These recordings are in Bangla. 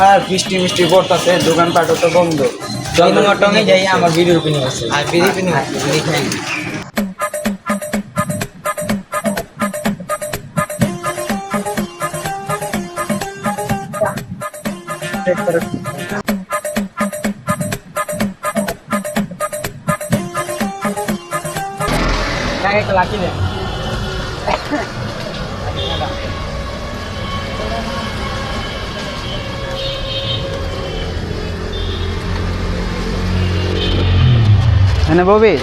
আর বৃষ্টি মিষ্টি পড়তেছে, দোকানপাটও তো বন্ধ। টঙ্গে যাই আমার ভিডিও ওপেনিং আছে আর বিড়ি পিনি বিড়ি খাই। একটা লাকি নেই মানে ববি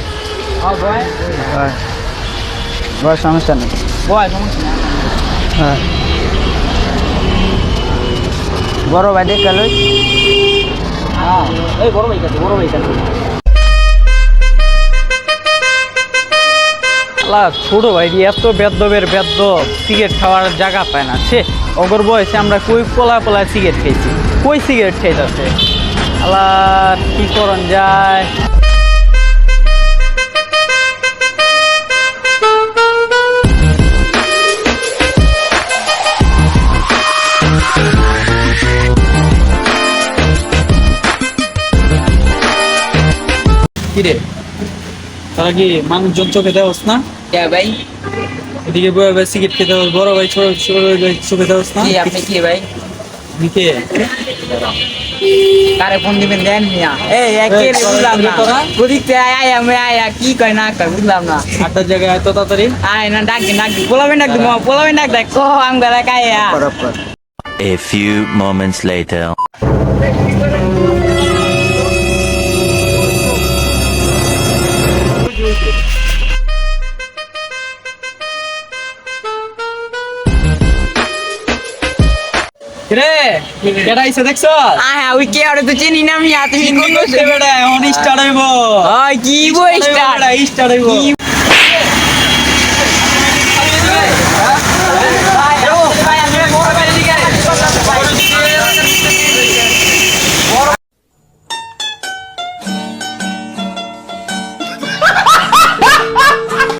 বয় সমস্যা নেই। বয় সমস্যা না হ্যাঁ বড় ভাই দেখে লই। হ্যাঁ এই বড় ভাই কাছে ছোট ভাই এত বেদ্যবের বেদ্য সিগারেট খাওয়ার জায়গা পায় না। সে অগর বয়সে আমরা কই পোলা সিগারেট খেয়েছি, কই সিগারেট খাইতেছে। আল্লাহ কি করন যায়। কিরে তারা কি মানুষজন চোখে দেওয়াস না? কে ভাই? এদিকে বড় ভাই সিগারেট খেতে হবে, বড় ভাই ছোট ভাই চোখে দেওয়াস না? কি আপনি কি ভাই? দিকে কারে ফোন দিবেন দেন মিয়া? এই একে বুঝলাম না। তোরা? ওদিকে আয়া কি কয় না কয় বুঝলাম না। আটটার জায়গায় এত তাড়াতাড়ি আয় না ডাক পোলাবেন ডাক কো আমগালা কায়া। A few moments later. রে কেডা আইছে দেখছ? আয়া ওই কে আরে তো চিনি না মিয়া, তুমি কোন বেটা এখন স্টার্ট হইব। ওই কি বই স্টার স্টার্ট হইব। কি